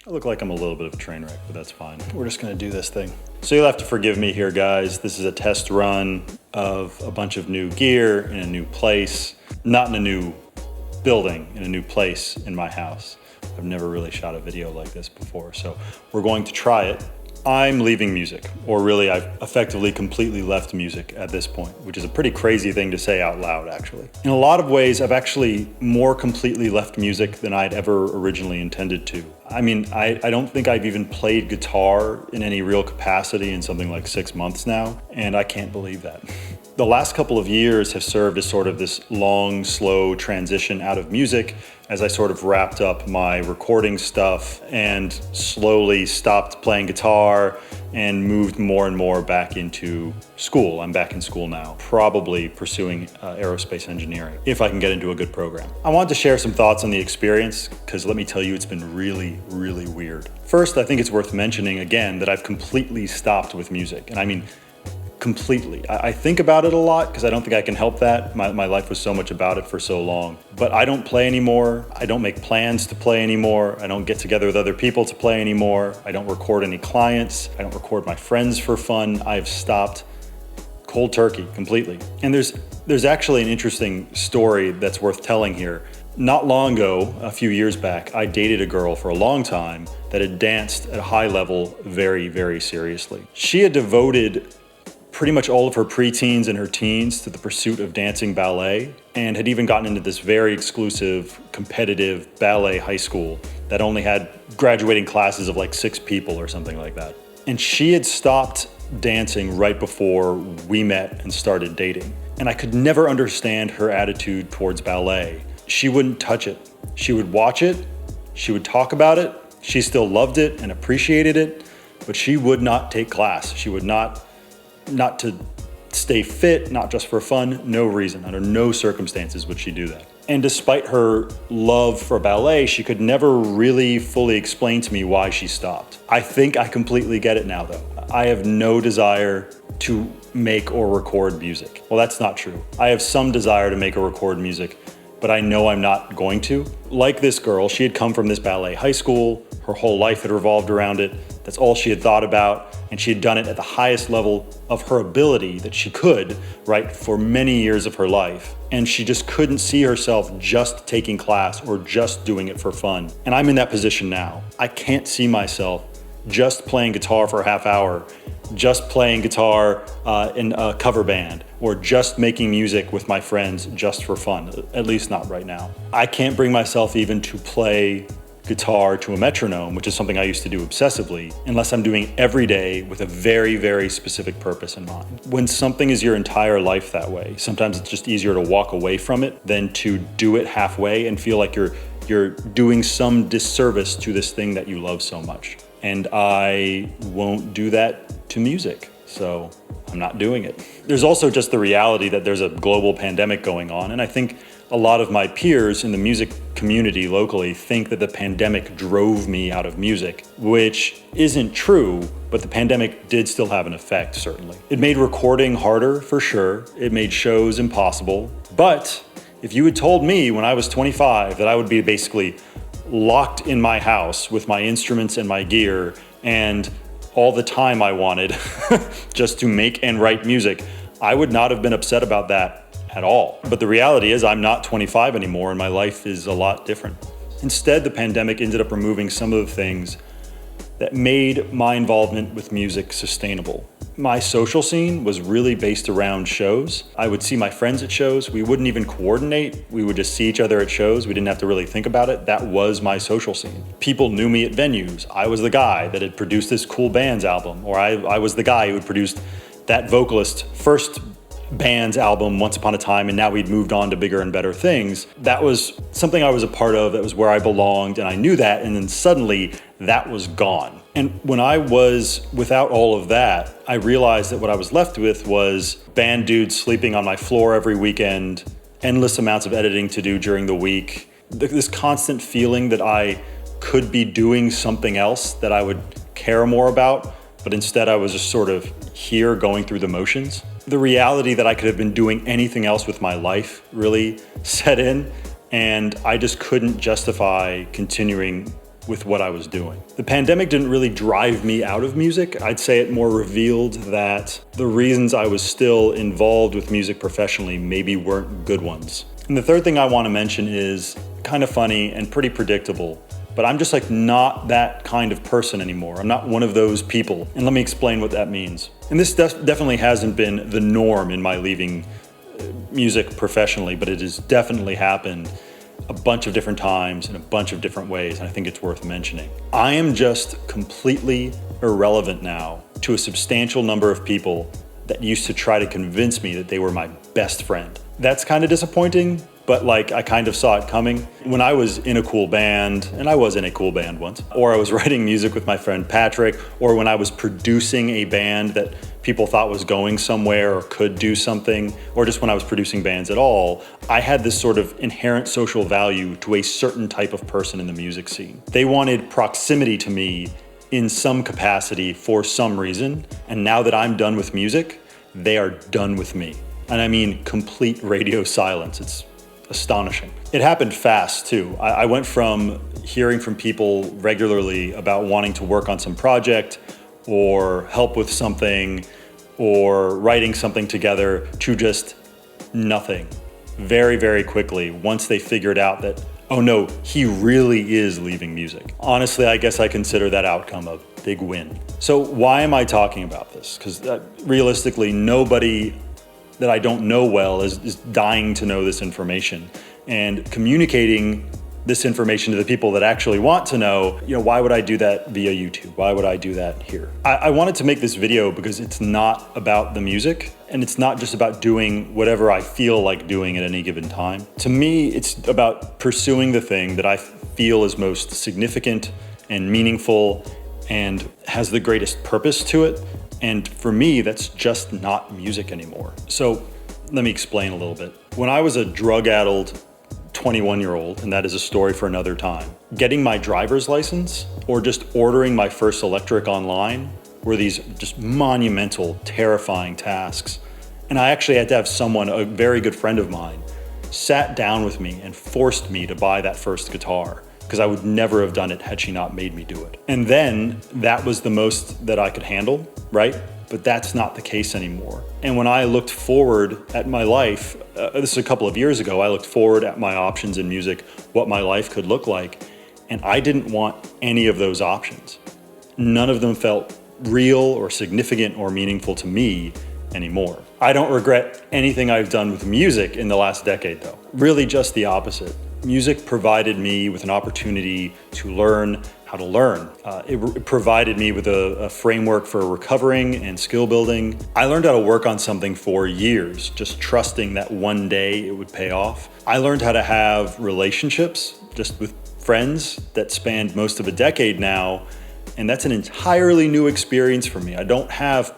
I look like I'm a little bit of a train wreck, but that's fine. We're just gonna do this thing. So you'll have to forgive me here, guys. This is a test run of a bunch of new gear in a new place, not in a new building, in a new place in my house. I've never really shot a video like this before, so we're going to try it. I'm leaving music, or really I've effectively completely left music at this point, which is a pretty crazy thing to say out loud, actually. In a lot of ways, I've actually more completely left music than I'd ever originally intended to. I mean, I don't think I've even played guitar in any real capacity in something like 6 months now, and I can't believe that. The last couple of years have served as sort of this long, slow transition out of music as I sort of wrapped up my recording stuff and slowly stopped playing guitar and moved more and more back into school. I'm back in school now, probably pursuing aerospace engineering, if I can get into a good program. I wanted to share some thoughts on the experience, because let me tell you, it's been really, really weird. First, I think it's worth mentioning again that I've completely stopped with music, and I mean completely. I think about it a lot because I don't think I can help that. My life was so much about it for so long. But I don't play anymore. I don't make plans to play anymore. I don't get together with other people to play anymore. I don't record any clients. I don't record my friends for fun. I've stopped cold turkey completely. And there's actually an interesting story that's worth telling here. Not long ago, a few years back, I dated a girl for a long time that had danced at a high level very, very seriously. She had devoted pretty much all of her preteens and her teens to the pursuit of dancing ballet, and had even gotten into this very exclusive, competitive ballet high school that only had graduating classes of like 6 people or something like that. And she had stopped dancing right before we met and started dating. And I could never understand her attitude towards ballet. She wouldn't touch it. She would watch it, she would talk about it, she still loved it and appreciated it, but she would not take class. She would not to stay fit, not just for fun, no reason, under no circumstances would she do that. And despite her love for ballet, she could never really fully explain to me why she stopped. I think I completely get it now though. I have no desire to make or record music. Well, that's not true. I have some desire to make or record music, but I know I'm not going to. Like this girl, she had come from this ballet high school, her whole life had revolved around it, that's all she had thought about, and she had done it at the highest level of her ability that she could, right, for many years of her life. And she just couldn't see herself just taking class or just doing it for fun. And I'm in that position now. I can't see myself just playing guitar for a half hour, just playing guitar in a cover band, or just making music with my friends just for fun, at least not right now. I can't bring myself even to play guitar to a metronome, which is something I used to do obsessively, unless I'm doing every day with a very, very specific purpose in mind. When something is your entire life that way, sometimes it's just easier to walk away from it than to do it halfway and feel like you're doing some disservice to this thing that you love so much. And I won't do that to music, so I'm not doing it. There's also just the reality that there's a global pandemic going on, and I think a lot of my peers in the music community locally think that the pandemic drove me out of music, which isn't true, but the pandemic did still have an effect, certainly. It made recording harder, for sure. It made shows impossible. But if you had told me when I was 25 that I would be basically locked in my house with my instruments and my gear and all the time I wanted just to make and write music, I would not have been upset about that at all. But the reality is I'm not 25 anymore and my life is a lot different. Instead, the pandemic ended up removing some of the things that made my involvement with music sustainable. My social scene was really based around shows. I would see my friends at shows. We wouldn't even coordinate. We would just see each other at shows. We didn't have to really think about it. That was my social scene. People knew me at venues. I was the guy that had produced this cool band's album, or I was the guy who had produced that vocalist's first band's album once upon a time, and now we'd moved on to bigger and better things. That was something I was a part of, that was where I belonged, and I knew that, and then suddenly that was gone. And when I was without all of that, I realized that what I was left with was band dudes sleeping on my floor every weekend, endless amounts of editing to do during the week, this constant feeling that I could be doing something else that I would care more about, but instead I was just sort of here going through the motions. The reality that I could have been doing anything else with my life really set in, and I just couldn't justify continuing with what I was doing. The pandemic didn't really drive me out of music. I'd say it more revealed that the reasons I was still involved with music professionally maybe weren't good ones. And the third thing I want to mention is kind of funny and pretty predictable, but I'm just like not that kind of person anymore. I'm not one of those people. And let me explain what that means. And this definitely hasn't been the norm in my leaving music professionally, but it has definitely happened a bunch of different times in a bunch of different ways, and I think it's worth mentioning. I am just completely irrelevant now to a substantial number of people that used to try to convince me that they were my best friend. That's kind of disappointing, but like I kind of saw it coming. When I was in a cool band, and I was in a cool band once, or I was writing music with my friend Patrick, or when I was producing a band that people thought was going somewhere or could do something, or just when I was producing bands at all, I had this sort of inherent social value to a certain type of person in the music scene. They wanted proximity to me in some capacity for some reason, and now that I'm done with music, they are done with me. And I mean complete radio silence. It's astonishing. It happened fast too. I went from hearing from people regularly about wanting to work on some project or help with something or writing something together to just nothing very, very quickly once they figured out that, oh no, he really is leaving music. Honestly, I guess I consider that outcome a big win. So why am I talking about this? Because realistically, nobody that I don't know well is dying to know this information, and communicating this information to the people that actually want to know, why would I do that via YouTube? Why would I do that here? I wanted to make this video because it's not about the music, and it's not just about doing whatever I feel like doing at any given time. To me, it's about pursuing the thing that I feel is most significant and meaningful and has the greatest purpose to it. And for me, that's just not music anymore. So let me explain a little bit. When I was a drug-addled 21-year-old, and that is a story for another time, getting my driver's license or just ordering my first electric online were these just monumental, terrifying tasks. And I actually had to have someone, a very good friend of mine, sat down with me and forced me to buy that first guitar, because I would never have done it had she not made me do it. And then that was the most that I could handle, right? But that's not the case anymore. And when I looked forward at my life, this is a couple of years ago, I looked forward at my options in music, what my life could look like, and I didn't want any of those options. None of them felt real or significant or meaningful to me anymore. I don't regret anything I've done with music in the last decade though. Really just the opposite. Music provided me with an opportunity to learn how to learn. It provided me with a framework for recovering and skill building. I learned how to work on something for years, just trusting that one day it would pay off. I learned how to have relationships just with friends that spanned most of a decade now, and that's an entirely new experience for me. I don't have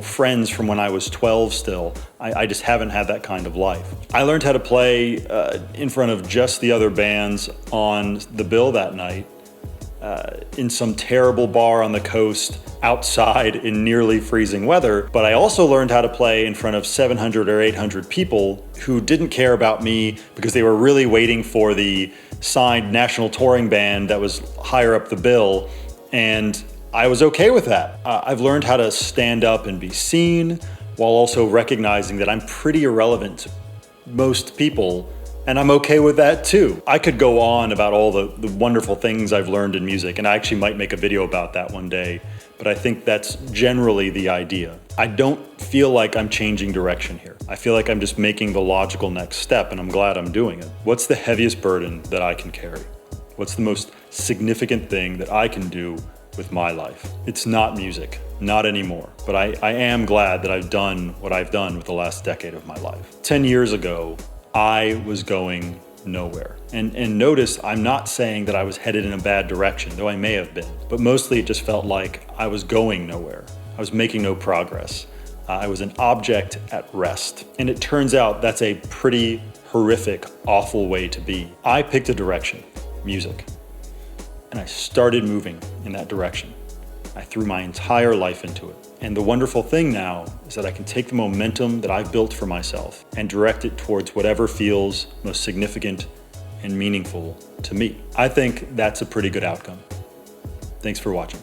friends from when I was 12 still. I just haven't had that kind of life. I learned how to play in front of just the other bands on the bill that night in some terrible bar on the coast outside in nearly freezing weather. But I also learned how to play in front of 700 or 800 people who didn't care about me because they were really waiting for the signed national touring band that was higher up the bill. And I was okay with that. I've learned how to stand up and be seen while also recognizing that I'm pretty irrelevant to most people, and I'm okay with that too. I could go on about all the wonderful things I've learned in music, and I actually might make a video about that one day, but I think that's generally the idea. I don't feel like I'm changing direction here. I feel like I'm just making the logical next step, and I'm glad I'm doing it. What's the heaviest burden that I can carry? What's the most significant thing that I can do with my life? It's not music, not anymore, but I am glad that I've done what I've done with the last decade of my life. 10 years ago, I was going nowhere. And notice I'm not saying that I was headed in a bad direction, though I may have been, but mostly it just felt like I was going nowhere. I was making no progress. I was an object at rest. And it turns out that's a pretty horrific, awful way to be. I picked a direction, music. And I started moving in that direction. I threw my entire life into it. And the wonderful thing now is that I can take the momentum that I've built for myself and direct it towards whatever feels most significant and meaningful to me. I think that's a pretty good outcome. Thanks for watching.